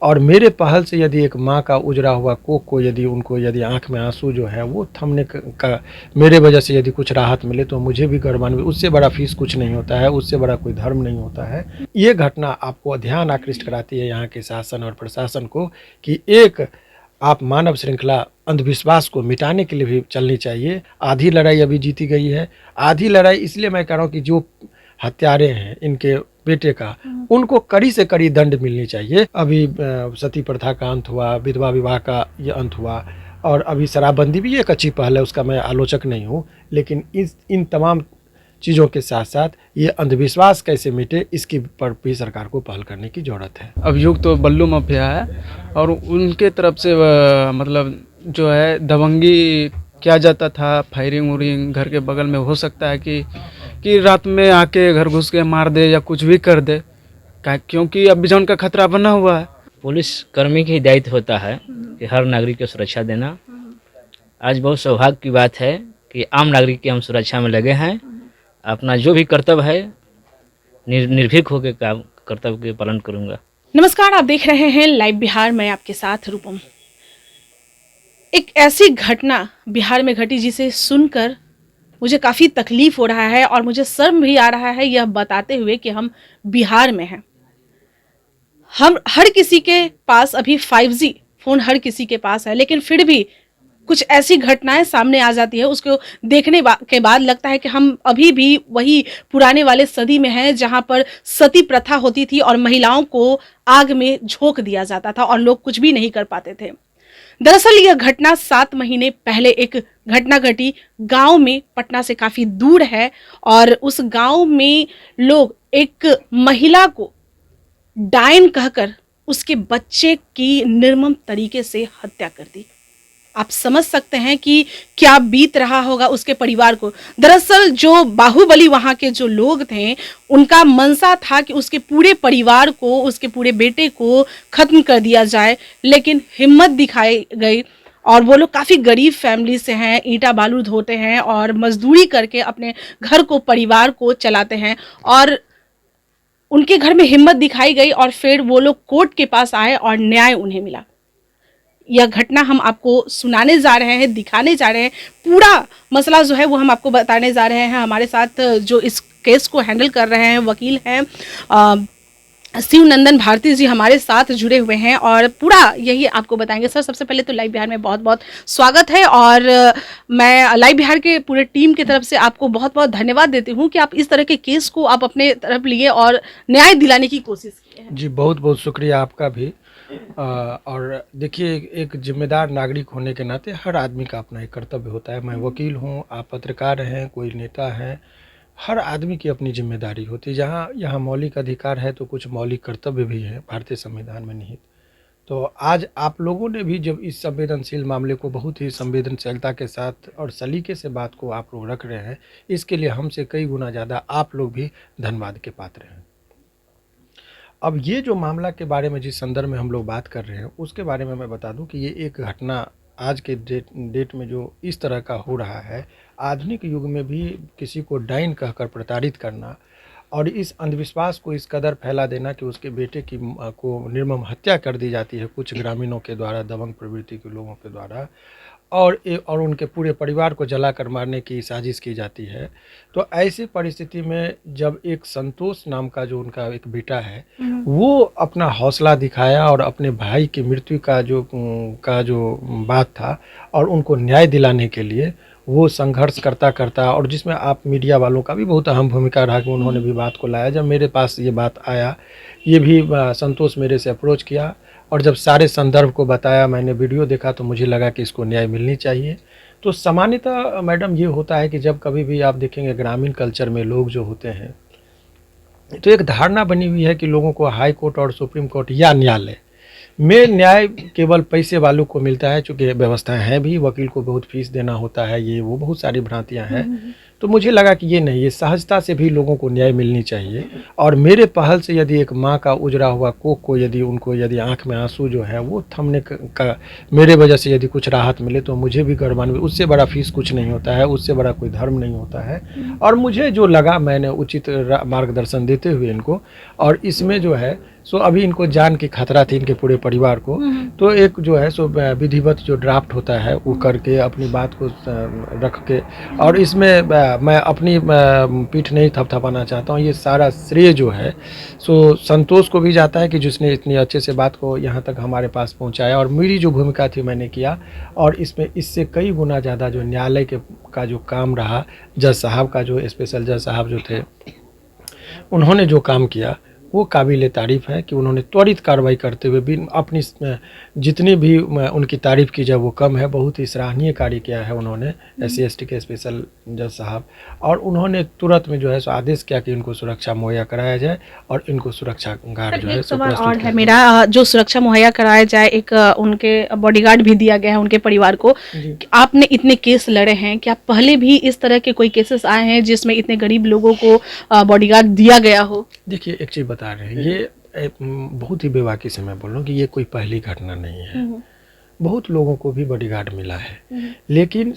और मेरे पहल से यदि एक माँ का उजड़ा हुआ कोख को यदि आँख में आंसू जो है वो थमने का मेरे वजह से यदि कुछ राहत मिले तो मुझे भी गौरवान्वित, उससे बड़ा फीस कुछ नहीं होता है, उससे बड़ा कोई धर्म नहीं होता है। ये घटना आपको ध्यान आकृष्ट कराती है यहाँ के शासन और प्रशासन को कि एक आप मानव श्रृंखला अंधविश्वास को मिटाने के लिए भी चलनी चाहिए। आधी लड़ाई अभी जीती गई है। आधी लड़ाई इसलिए मैं कह रहा हूँ कि जो हत्यारे हैं इनके बेटे का, उनको कड़ी से कड़ी दंड मिलनी चाहिए। अभी सती प्रथा का अंत हुआ, विधवा विवाह का ये अंत हुआ, और अभी शराबबंदी भी एक अच्छी पहल है, उसका मैं आलोचक नहीं हूँ, लेकिन इन तमाम चीज़ों के साथ साथ ये अंधविश्वास कैसे मिटे इसकी पर भी सरकार को पहल करने की ज़रूरत है। अभियुक्त तो बल्लू माफिया है और उनके तरफ से मतलब जो है दबंगी किया जाता था, फायरिंग उरिंग घर के बगल में हो सकता है कि रात में आके घर घुस के मार दे या कुछ भी कर दे, क्योंकि अब जौन का खतरा बना हुआ है। पुलिस कर्मी की दायित्व होता है कि हर नागरिक को सुरक्षा देना। आज बहुत सौभाग्य की बात है कि आम नागरिक की हम सुरक्षा में लगे हैं। अपना जो भी कर्तव्य है निर्भीक होकर काम कर्तव्य के पालन करूंगा। नमस्कार, आप देख रहे हैं लाइव बिहार, मैं आपके साथ रूपम। एक ऐसी घटना बिहार में घटी जिसे सुनकर मुझे काफ़ी तकलीफ हो रहा है और मुझे शर्म भी आ रहा है यह बताते हुए कि हम बिहार में हैं। हम हर किसी के पास अभी 5G फ़ोन हर किसी के पास है, लेकिन फिर भी कुछ ऐसी घटनाएं सामने आ जाती है, उसको देखने के बाद लगता है कि हम अभी भी वही पुराने वाले सदी में हैं जहां पर सती प्रथा होती थी और महिलाओं को आग में झोंक दिया जाता था और लोग कुछ भी नहीं कर पाते थे। दरअसल यह घटना 7 महीने पहले एक घटना घटी गांव में, पटना से काफ़ी दूर है, और उस गांव में लोग एक महिला को डायन कहकर उसके बच्चे की निर्मम तरीके से हत्या कर दी। आप समझ सकते हैं कि क्या बीत रहा होगा उसके परिवार को। दरअसल जो बाहुबली वहां के जो लोग थे, उनका मनसा था कि उसके पूरे परिवार को, उसके पूरे बेटे को खत्म कर दिया जाए, लेकिन हिम्मत दिखाई गई। और वो लोग काफ़ी गरीब फैमिली से हैं, ईंटा बालू ढोते हैं और मजदूरी करके अपने घर को, परिवार को चलाते हैं, और उनके घर में हिम्मत दिखाई गई और फिर वो लोग कोर्ट के पास आए और न्याय उन्हें मिला। यह घटना हम आपको सुनाने जा रहे हैं, दिखाने जा रहे हैं, पूरा मसला जो है वो हम आपको बताने जा रहे हैं। हमारे साथ जो इस केस को हैंडल कर रहे हैं वकील हैं शिवनंदन भारती जी, हमारे साथ जुड़े हुए हैं और पूरा यही आपको बताएंगे। सर, सबसे पहले तो लाइव बिहार में बहुत बहुत स्वागत है और मैं लाइव बिहार के पूरे टीम की तरफ से आपको बहुत बहुत धन्यवाद देती हूँ कि आप इस तरह के केस को आप अपने तरफ लिए और न्याय दिलाने की कोशिश की है। जी, बहुत बहुत शुक्रिया आपका भी। और देखिए, एक जिम्मेदार नागरिक होने के नाते हर आदमी का अपना एक कर्तव्य होता है। मैं वकील हूँ, आप पत्रकार हैं, कोई नेता हैं, हर आदमी की अपनी जिम्मेदारी होती है। जहाँ यहाँ मौलिक अधिकार है तो कुछ मौलिक कर्तव्य भी हैं भारतीय संविधान में निहित। तो आज आप लोगों ने भी जब इस संवेदनशील मामले को बहुत ही संवेदनशीलता के साथ और सलीके से बात को आप लोग रख रहे हैं, इसके लिए हमसे कई गुना ज़्यादा आप लोग भी धन्यवाद के पात्र हैं। अब ये जो मामला के बारे में जिस संदर्भ में हम लोग बात कर रहे हैं उसके बारे में मैं बता दूं कि ये एक घटना आज के डेट में जो इस तरह का हो रहा है, आधुनिक युग में भी किसी को डायन कहकर प्रताड़ित करना और इस अंधविश्वास को इस कदर फैला देना कि उसके बेटे की को निर्मम हत्या कर दी जाती है कुछ ग्रामीणों के द्वारा, दबंग प्रवृत्ति के लोगों के द्वारा, और उनके पूरे परिवार को जलाकर मारने की साजिश की जाती है। तो ऐसी परिस्थिति में जब एक संतोष नाम का जो उनका एक बेटा है वो अपना हौसला दिखाया और अपने भाई की मृत्यु का जो बात था और उनको न्याय दिलाने के लिए वो संघर्ष करता करता, और जिसमें आप मीडिया वालों का भी बहुत अहम भूमिका रहा कि उन्होंने भी बात को लाया। जब मेरे पास ये बात आया, ये भी संतोष मेरे से अप्रोच किया और जब सारे संदर्भ को बताया, मैंने वीडियो देखा तो मुझे लगा कि इसको न्याय मिलनी चाहिए। तो सामान्यतः मैडम ये होता है कि जब कभी भी आप देखेंगे ग्रामीण कल्चर में लोग जो होते हैं तो एक धारणा बनी हुई है कि लोगों को हाई कोर्ट और सुप्रीम कोर्ट या न्यायालय में न्याय केवल पैसे वालों को मिलता है, चूँकि व्यवस्थाएं हैं भी, वकील को बहुत फीस देना होता है, ये वो बहुत सारी भ्रांतियाँ हैं। तो मुझे लगा कि ये नहीं, ये सहजता से भी लोगों को न्याय मिलनी चाहिए। और मेरे पहल से यदि एक माँ का उजड़ा हुआ कोख को यदि आँख में आंसू जो है वो थमने का मेरे वजह से यदि कुछ राहत मिले तो मुझे भी गौरवान्वित, उससे बड़ा फीस कुछ नहीं होता है, उससे बड़ा कोई धर्म नहीं होता है। और मुझे जो लगा मैंने उचित मार्गदर्शन देते हुए इनको, और इसमें जो है सो अभी इनको जान की खतरा थी इनके पूरे परिवार को। तो एक जो है सो विधिवत जो ड्राफ्ट होता है वो करके अपनी बात को रख के, और इसमें मैं अपनी पीठ नहीं थपथपाना चाहता हूँ। ये सारा श्रेय जो है सो संतोष को भी जाता है कि जिसने इतनी अच्छे से बात को यहाँ तक हमारे पास पहुँचाया, और मेरी जो भूमिका थी मैंने किया। और इसमें इससे कई गुना ज़्यादा जो न्यायालय का जो काम रहा, जज साहब का जो स्पेशल जज साहब जो थे उन्होंने जो काम किया वो काबिल तारीफ़ है कि उन्होंने त्वरित कार्रवाई करते हुए भी अपनी जितनी भी उनकी तारीफ़ की जाए वो कम है। बहुत ही सराहनीय कार्य किया है उन्होंने SC/ST के स्पेशल जज साहब, और उन्होंने तुरंत में जो है सो आदेश किया कि इनको सुरक्षा मुहैया कराया जाए और इनको सुरक्षा गार्ड जो है एक सो सवाल प्रस्तुत और है किया। मेरा, जो सुरक्षा मुहैया कराया जाए, एक उनके बॉडीगार्ड भी दिया गया है उनके परिवार को। आपने इतने केस लड़े हैं, क्या पहले भी इस तरह के कोई केसेस आए हैं जिसमें इतने गरीब लोगों को बॉडीगार्ड दिया गया हो? देखिए एक चीज़ बता रहे हैं, ये बहुत ही बेबाकी से मैं बोल रहा हूँ कि ये कोई पहली घटना नहीं है। बहुत लोगों को भी बॉडीगार्ड मिला है, लेकिन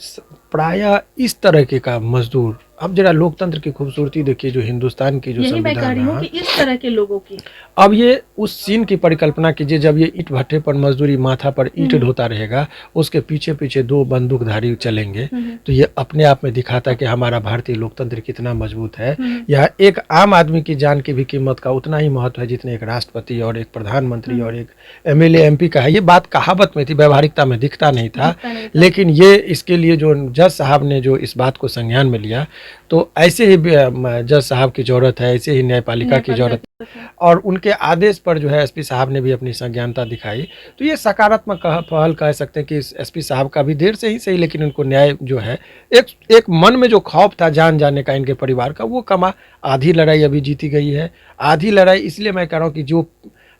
प्रायः इस तरह के का मजदूर, अब जरा लोकतंत्र की खूबसूरती देखिए, जो हिंदुस्तान की जो यही मैं कह संविधान रही हूँ है। कि इस तरह के लोगों की अब ये उस सीन की परिकल्पना कीजिए जब ये ईंट भट्टे पर मजदूरी, माथा पर ईंट ढोता रहेगा, उसके पीछे पीछे 2 बंदूकधारी चलेंगे, तो ये अपने आप में दिखाता है कि हमारा भारतीय लोकतंत्र कितना मजबूत है। यह एक आम आदमी की जान की भी कीमत का उतना ही महत्व है जितने एक राष्ट्रपति और एक प्रधानमंत्री और एक MLA MP का है। ये बात कहावत में थी, व्यवहारिकता में दिखता नहीं था, लेकिन ये इसके लिए जो जज साहब ने जो इस बात को संज्ञान में लिया, तो ऐसे ही जज साहब की जरूरत है, ऐसे ही न्यायपालिका की जरूरत है, और उनके आदेश पर जो है SP साहब ने भी अपनी संज्ञानता दिखाई। तो ये सकारात्मक पहल कह सकते हैं कि SP साहब का भी देर से ही सही, लेकिन उनको न्याय जो है, एक मन में जो खौफ था जान जाने का इनके परिवार का, वो कमा। आधी लड़ाई अभी जीती गई है। आधी लड़ाई इसलिए मैं कह रहा हूँ कि जो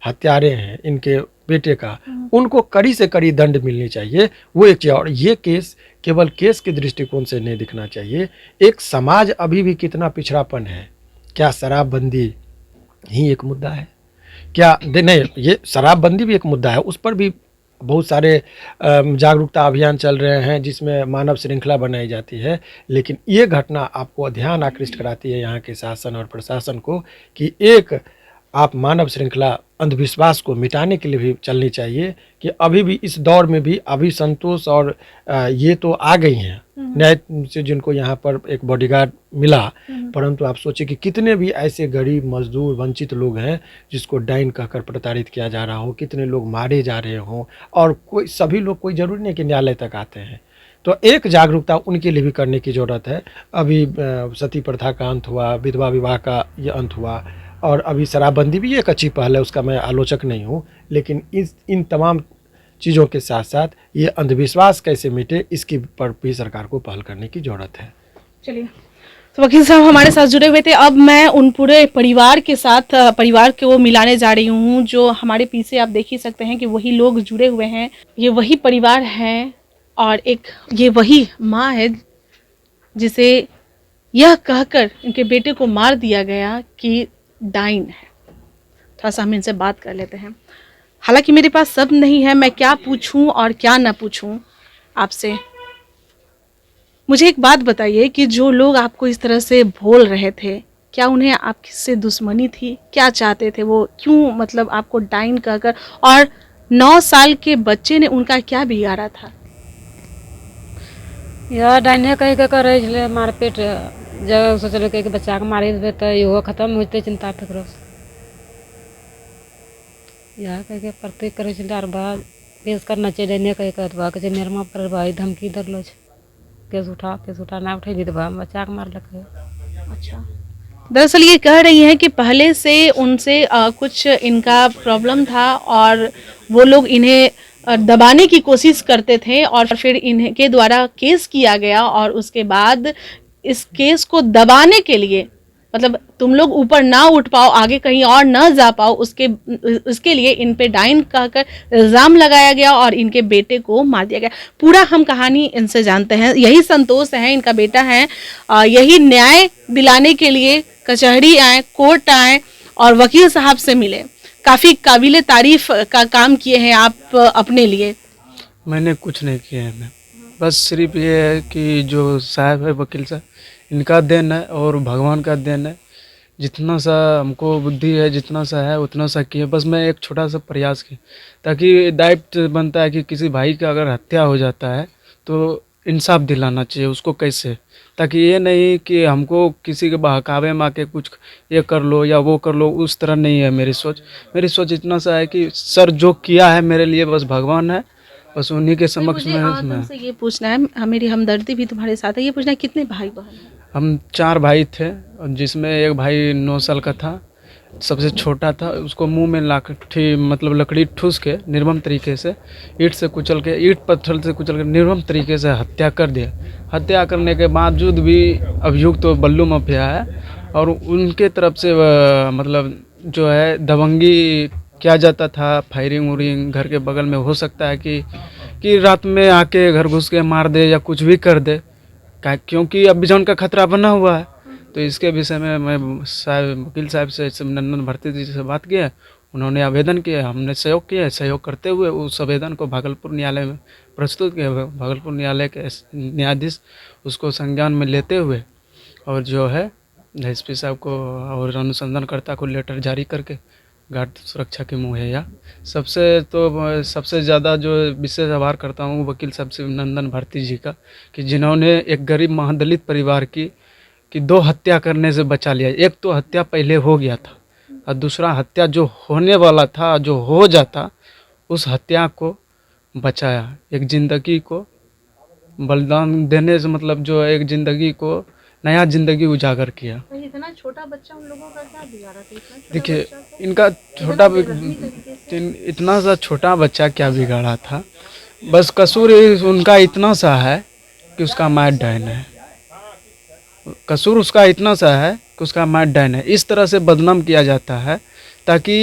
हत्यारे हैं इनके बेटे का, उनको कड़ी से कड़ी दंड मिलनी चाहिए, वो एक चीज़। और ये केस केवल केस के दृष्टिकोण से नहीं दिखना चाहिए। एक समाज अभी भी कितना पिछड़ापन है। क्या शराबबंदी ही एक मुद्दा है? क्या नहीं, ये शराबबंदी भी एक मुद्दा है, उस पर भी बहुत सारे जागरूकता अभियान चल रहे हैं जिसमें मानव श्रृंखला बनाई जाती है। लेकिन ये घटना आपको ध्यान आकृष्ट कराती है यहाँ के शासन और प्रशासन को कि एक आप मानव श्रृंखला अंधविश्वास को मिटाने के लिए भी चलनी चाहिए कि अभी भी इस दौर में भी अभी संतोष और ये तो आ गई हैं न्याय से, जिनको यहाँ पर एक बॉडीगार्ड मिला, परंतु आप सोचिए कि कितने भी ऐसे गरीब मजदूर वंचित लोग हैं जिसको डाइन कहकर प्रताड़ित किया जा रहा हो, कितने लोग मारे जा रहे हों, और कोई सभी लोग, कोई ज़रूरी नहीं कि न्यायालय तक आते हैं। तो एक जागरूकता उनके लिए भी करने की ज़रूरत है। अभी सती प्रथा का अंत हुआ, विधवा विवाह का ये अंत हुआ, और अभी शराबबंदी भी एक अच्छी पहल है, उसका मैं आलोचक नहीं हूँ, लेकिन इन तमाम चीज़ों के साथ साथ ये अंधविश्वास कैसे मिटे, इसकी पर भी सरकार को पहल करने की ज़रूरत है। चलिए, तो वकील साहब हमारे साथ जुड़े हुए थे। अब मैं उन पूरे परिवार के साथ परिवार को मिलाने जा रही हूँ, जो हमारे पीछे आप देख ही सकते हैं कि वही लोग जुड़े हुए हैं। ये वही परिवार है, और एक ये वही माँ है जिसे यह कहकर इनके बेटे को मार दिया गया कि डाइन है। थोड़ा सा हम इनसे बात कर लेते हैं। हालांकि मेरे पास सब नहीं है, मैं क्या पूछूं और क्या ना पूछूं आपसे। मुझे एक बात बताइए कि जो लोग आपको इस तरह से बोल रहे थे, क्या उन्हें आपसे दुश्मनी थी? क्या चाहते थे वो? क्यों मतलब आपको डाइन कहकर? और 9 साल के बच्चे ने उनका क्या बिगाड़ा था? यह डाइने कह के करे छले मारपीट, जब सोचल कि बच्चा के मारे देबे तो इहो खत्म होते चिंता फिक्र। यह कह के प्रति करे छले, और बाद केस करना चाहिए नहीं कह के बा के निर्मा पर भाई धमकी दरलो छ, केस उठा ना उठेली तो बच्चा के मारलक। अच्छा, दरअसल ये कह रही हैं कि पहले से उनसे कुछ इनका प्रॉब्लम था, और वो लोग इन्हें दबाने की कोशिश करते थे, और फिर इनके द्वारा केस किया गया, और उसके बाद इस केस को दबाने के लिए, मतलब तुम लोग ऊपर ना उठ पाओ, आगे कहीं और ना जा पाओ, उसके लिए इन पे डाइन कहकर इल्ज़ाम लगाया गया और इनके बेटे को मार दिया गया। पूरा हम कहानी इनसे जानते हैं। यही संतोष है, इनका बेटा है, यही न्याय दिलाने के लिए कचहरी आए, कोर्ट आए और वकील साहब से मिले। काफ़ी काबिल तारीफ का काम किए हैं आप अपने लिए। मैंने कुछ नहीं किया है, मैं बस सिर्फ ये है कि जो साहब है वकील साहब, इनका देन है और भगवान का देन है, जितना सा हमको बुद्धि है, जितना सा है उतना सा किए। बस मैं एक छोटा सा प्रयास किया, ताकि दायित्व बनता है कि किसी भाई का अगर हत्या हो जाता है तो इंसाफ दिलाना चाहिए उसको कैसे, ताकि ये नहीं कि हमको किसी के बहकावे में आके कुछ ये कर लो या वो कर लो, उस तरह नहीं है मेरी सोच। मेरी सोच इतना सा है कि सर जो किया है मेरे लिए बस भगवान है, बस उन्हीं के समक्ष मुझे में तुमसे ये पूछना है, मेरी हमदर्दी भी तुम्हारे साथ है, ये पूछना है कितने भाई बहन हैं? हम 4 भाई थे, और जिसमें एक भाई 9 साल का था, सबसे छोटा था। उसको मुंह में लाठी मतलब लकड़ी ठूस के निर्मम तरीके से ईंट से कुचल के, ईंट पत्थर से कुचल के निर्मम तरीके से हत्या कर दिया। हत्या करने के बावजूद भी अभियुक्त तो बल्लू माफिया है, और उनके तरफ से मतलब जो है दबंगी किया जाता था, फायरिंग उरिंग घर के बगल में। हो सकता है कि रात में आके घर घुस के मार दे या कुछ भी कर दे, क्योंकि अभी जौन का खतरा बना हुआ है। तो इसके विषय में मैं वकील साहब से नंदन भारती जी से बात किया, उन्होंने आवेदन किया, हमने सहयोग किया। सहयोग करते हुए उस आवेदन को भागलपुर न्यायालय में प्रस्तुत किया। भागलपुर न्यायालय के न्यायाधीश उसको संज्ञान में लेते हुए और जो है एसपी साहब को और अनुसंधानकर्ता को लेटर जारी करके घाट सुरक्षा के मुहैया। सबसे ज़्यादा जो विशेष आभार करता हूँ वकील साहब से नंदन भारती जी का, कि जिन्होंने एक गरीब महादलित परिवार की 2 हत्या करने से बचा लिया। एक तो हत्या पहले हो गया था, और दूसरा हत्या जो होने वाला था, जो हो जाता, उस हत्या को बचाया। एक ज़िंदगी को बलिदान देने से मतलब जो एक ज़िंदगी को नया ज़िंदगी उजागर किया। इतना छोटा बच्चा उन लोगों का क्या बिगाड़ा था? इतना छोटा देखिए बच्चा को इनका छोटा तरीके इतना सा छोटा बच्चा क्या बिगाड़ा था, बस कसूर उनका इतना सा है कि उसका मार डैन है। कसूर उसका इतना सा है कि उसका मार डैन है। इस तरह से बदनाम किया जाता है, ताकि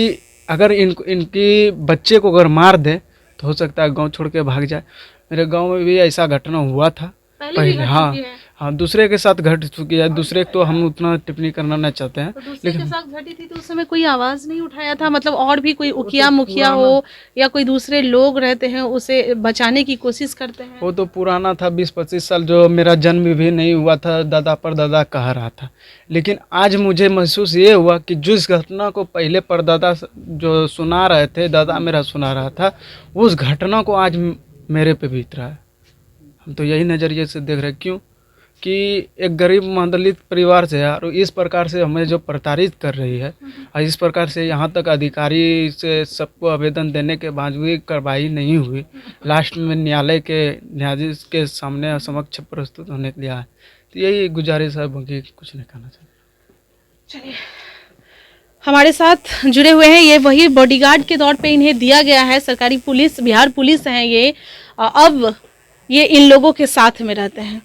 अगर इनकी बच्चे को अगर मार दे तो हो सकता है गांव छोड़ के भाग जाए। मेरे गांव में भी ऐसा घटना हुआ था पहले भी घट हाँ चुकी है। हाँ, दूसरे के साथ घट चुकी है। दूसरे तो हम उतना टिप्पणी करना नहीं चाहते हैं, तो दूसरे के साथ घटी थी तो उस समय कोई आवाज नहीं उठाया था? मतलब और भी कोई उकिया मुखिया हो या कोई दूसरे लोग रहते हैं उसे बचाने की कोशिश करते हैं? वो तो पुराना था, 20-25 साल, जो मेरा जन्म भी नहीं हुआ था, दादा परदादा कह रहा था। लेकिन आज मुझे महसूस ये हुआ कि जिस घटना को पहले परदादा जो सुना रहे थे, दादा मेरा सुना रहा था, उस घटना को आज मेरे पे बीत रहा है। हम तो यही नज़रिए से देख रहे हैं। क्यों कि एक गरीब मंदलित परिवार से और इस प्रकार से हमें जो प्रताड़ित कर रही है, और इस प्रकार से यहाँ तक अधिकारी से सबको आवेदन देने के बावजूद भी कार्रवाई नहीं हुई। लास्ट में न्यायालय के न्यायाधीश के सामने समक्ष प्रस्तुत होने के लिए आए। तो यही गुजारिश है, बाकी कुछ नहीं कहना चाहिए। चलिए, हमारे साथ जुड़े हुए हैं, ये वही बॉडीगार्ड के तौर पे इन्हें दिया गया है, सरकारी पुलिस, बिहार पुलिस हैं ये। अब ये इन लोगों के साथ में रहते हैं।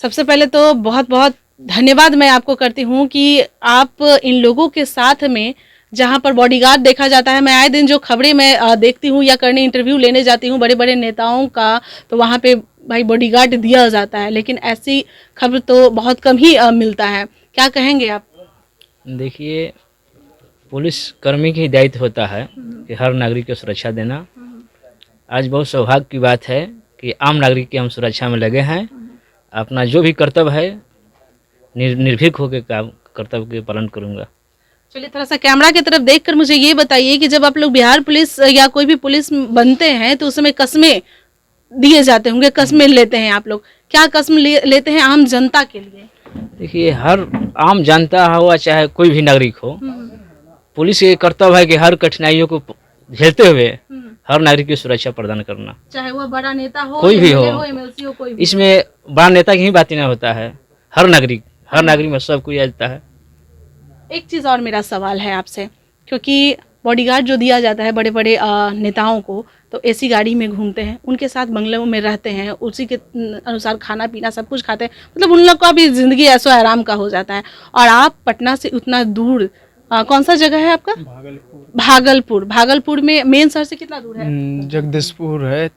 सबसे पहले तो बहुत बहुत धन्यवाद मैं आपको करती हूँ कि आप इन लोगों के साथ में, जहाँ पर बॉडीगार्ड देखा जाता है, मैं आए दिन जो खबरें मैं देखती हूँ या करने इंटरव्यू लेने जाती हूँ बड़े बड़े नेताओं का, तो वहाँ पे भाई बॉडीगार्ड दिया जाता है, लेकिन ऐसी खबर तो बहुत कम ही मिलता है। क्या कहेंगे आप? देखिए, पुलिस कर्मी की दायित्व होता है कि हर नागरिक को सुरक्षा देना। आज बहुत सौभाग्य की बात है कि आम नागरिक की हम सुरक्षा में लगे हैं। अपना जो भी कर्तव्य है निर्भीक होकर काम कर्तव्य के पालन करूंगा। चलिए, थोड़ा सा कैमरा की तरफ देखकर मुझे ये बताइए कि जब आप लोग बिहार पुलिस या कोई भी पुलिस बनते हैं तो उस समय कस्में दिए जाते होंगे, कस्में लेते हैं आप लोग, क्या कस्म लेते हैं आम जनता के लिए? देखिए, हर आम जनता हो चाहे कोई भी नागरिक हो, पुलिस के कर्तव्य है कि हर कठिनाइयों को झेलते हुए हर नागरिक की सुरक्षा प्रदान करना, चाहे वो बड़ा नेता हो, कोई भी हो, एमएलसी हो, कोई भी। इसमें बड़ा नेता की ही बात नहीं होता है, हर नागरिक में सब कोई आता है। एक चीज़ और मेरा सवाल है आपसे, क्योंकि बॉडीगार्ड जो दिया जाता है बड़े बड़े नेताओं को, तो एसी गाड़ी में घूमते हैं, उनके साथ बंगलों में रहते हैं, उसी के अनुसार खाना पीना सब कुछ खाते हैं, मतलब उन लोग का भी ज़िंदगी ऐसो आराम का हो जाता है। और आप पटना से उतना दूर, कौन सा जगह है आपका? भागलपुर में मेन शहर से कितना दूर है? जगदीशपुर है,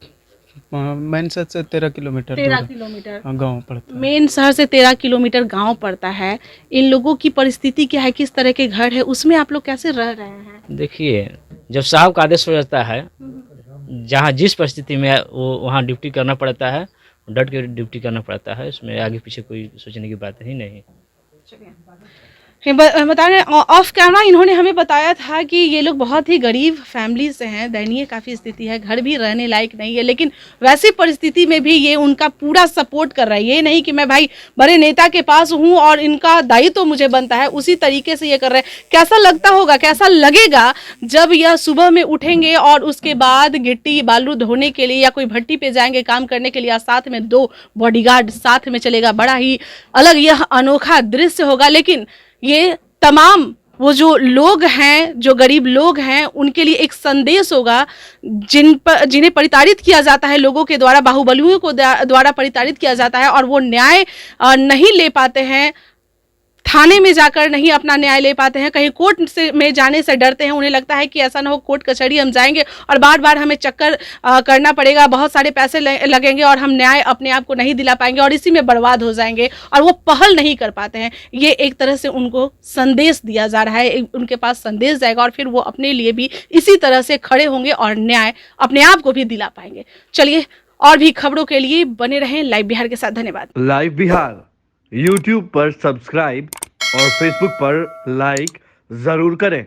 मेन शहर से 13 किलोमीटर 13 किलोमीटर गाँव पड़ता है। मेन शहर से 13 किलोमीटर गांव पड़ता है। इन लोगों की परिस्थिति क्या है, किस तरह के घर है, उसमें आप लोग कैसे रह रहे हैं? देखिए, जब साहब का आदेश हो जाता है, जहाँ जिस परिस्थिति में वो वहाँ ड्यूटी करना पड़ता है, डट के ड्यूटी करना पड़ता है, इसमें आगे पीछे कोई सोचने की बात ही नहीं। बता रहे ऑफ कैमरा इन्होंने हमें बताया था कि ये लोग बहुत ही गरीब फैमिली से हैं, दयनीय काफ़ी स्थिति है, घर भी रहने लायक नहीं है, लेकिन वैसी परिस्थिति में भी ये उनका पूरा सपोर्ट कर रहा है। ये नहीं कि मैं भाई बड़े नेता के पास हूँ और इनका दायित्व तो मुझे बनता है, उसी तरीके से ये कर रहे हैं। कैसा लगता होगा, कैसा लगेगा जब यह सुबह में उठेंगे और उसके बाद गिट्टी बालू धोने के लिए या कोई भट्टी पे जाएंगे काम करने के लिए, साथ में 2 बॉडीगार्ड साथ में चलेगा। बड़ा ही अलग यह अनोखा दृश्य होगा। लेकिन ये तमाम वो जो लोग हैं, जो गरीब लोग हैं, उनके लिए एक संदेश होगा जिन्हें परिताड़ित किया जाता है लोगों के द्वारा, बाहुबलियों को द्वारा परिताड़ित किया जाता है और वो न्याय नहीं ले पाते हैं, थाने में जाकर नहीं अपना न्याय ले पाते हैं, कहीं कोर्ट से में जाने से डरते हैं। उन्हें लगता है कि ऐसा ना हो कोर्ट कचहरी हम जाएंगे और बार बार हमें चक्कर करना पड़ेगा, बहुत सारे पैसे लगेंगे और हम न्याय अपने आप को नहीं दिला पाएंगे और इसी में बर्बाद हो जाएंगे, और वो पहल नहीं कर पाते हैं। ये एक तरह से उनको संदेश दिया जा रहा है, उनके पास संदेश जाएगा और फिर वो अपने लिए भी इसी तरह से खड़े होंगे और न्याय अपने आप को भी दिला पाएंगे। चलिए, और भी खबरों के लिए बने रहें लाइव बिहार के साथ। धन्यवाद। लाइव बिहार YouTube पर सब्सक्राइब और Facebook पर लाइक जरूर करें।